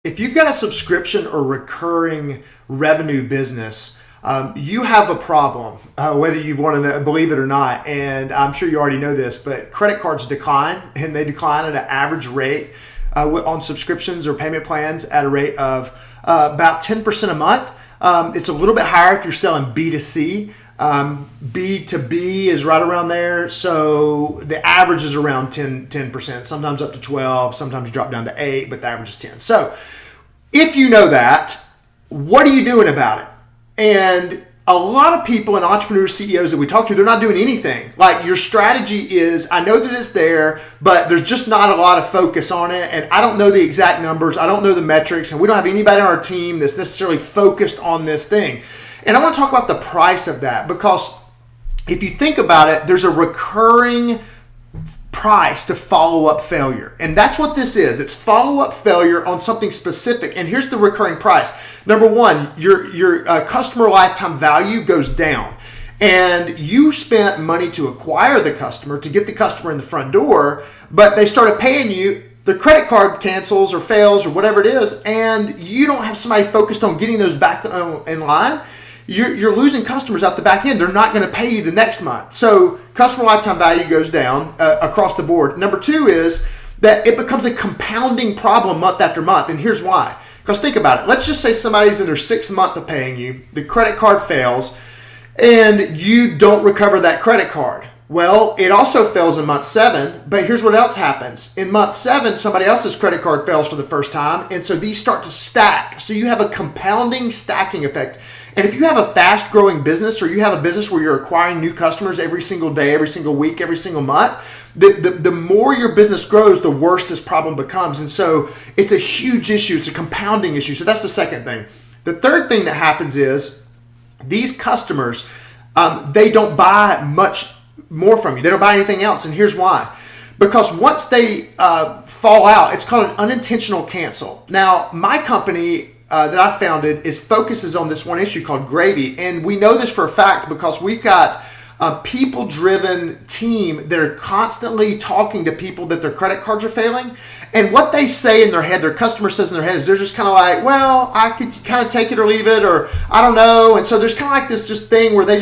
If you've got a subscription or recurring revenue business, you have a problem, whether you want to believe it or not. And I'm sure you already know this, but credit cards decline, and they decline at an average rate on subscriptions or payment plans at a rate of about 10% a month. It's a little bit higher if you're selling B2C. B2B is right around there. So the average is around 10%, sometimes up to 12, sometimes you drop down to 8, but the average is 10. So if you know that, what are you doing about it? And a lot of people and entrepreneurs, CEOs that we talk to, they're not doing anything. Like, your strategy is, I know that it's there, but there's just not a lot of focus on it. And I don't know the exact numbers. I don't know the metrics. And we don't have anybody on our team that's necessarily focused on this thing. And I want to talk about the price of that, because if you think about it, there's a recurring price to follow-up failure. And that's what this is. It's follow-up failure on something specific. And here's the recurring price. Number one, your customer lifetime value goes down. And you spent money to acquire the customer, to get the customer in the front door, but they started paying you. The credit card cancels or fails or whatever it is, and you don't have somebody focused on getting those back in line. You're losing customers out the back end. They're not going to pay you the next month. So customer lifetime value goes down across the board. Number two is that it becomes a compounding problem month after month. And here's why. Because think about it. Let's just say somebody's in their 6th month of paying you. The credit card fails and you don't recover that credit card. Well, it also fails in month 7, but here's what else happens. In month 7, somebody else's credit card fails for the first time, and so these start to stack. So you have a compounding stacking effect. And if you have a fast-growing business, or you have a business where you're acquiring new customers every single day, every single week, every single month, the more your business grows, the worse this problem becomes. And so it's a huge issue. It's a compounding issue. So that's the second thing. The third thing that happens is these customers, they don't buy much more from you. They don't buy anything else. And here's why. Because once they fall out, it's called an unintentional cancel. Now, my company that I founded focuses on this one issue called Gravy. And we know this for a fact because we've got a people-driven team that are constantly talking to people that their credit cards are failing. And what they say in their head, their customer says in their head, is they're just kind of like, well, I could kind of take it or leave it, or I don't know. And so there's kind of like this just thing where they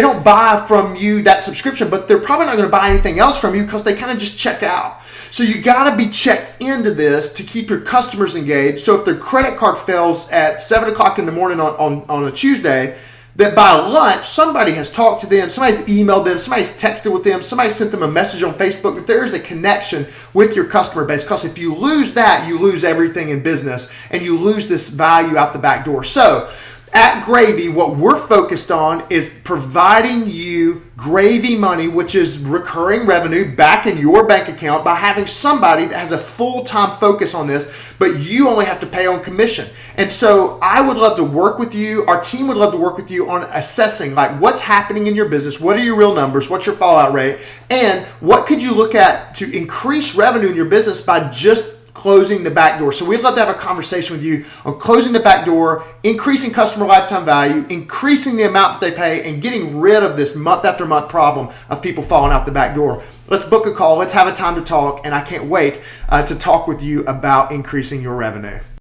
don't buy from you that subscription, but they're probably not going to buy anything else from you because they kind of just check out. So you got to be checked into this to keep your customers engaged. So if their credit card fails at 7 o'clock in the morning on a Tuesday, that by lunch, somebody has talked to them, somebody's emailed them, somebody's texted with them, somebody sent them a message on Facebook, that there is a connection with your customer base. Because if you lose that, you lose everything in business, and you lose this value out the back door. So at Gravy, what we're focused on is providing you gravy money, which is recurring revenue back in your bank account, by having somebody that has a full-time focus on this, but you only have to pay on commission. And so I would love to work with you. Our team would love to work with you on assessing like what's happening in your business, what are your real numbers, what's your fallout rate, and what could you look at to increase revenue in your business by just closing the back door. So we'd love to have a conversation with you on closing the back door, increasing customer lifetime value, increasing the amount that they pay, and getting rid of this month after month problem of people falling out the back door. Let's book a call. Let's have a time to talk. And I can't wait to talk with you about increasing your revenue.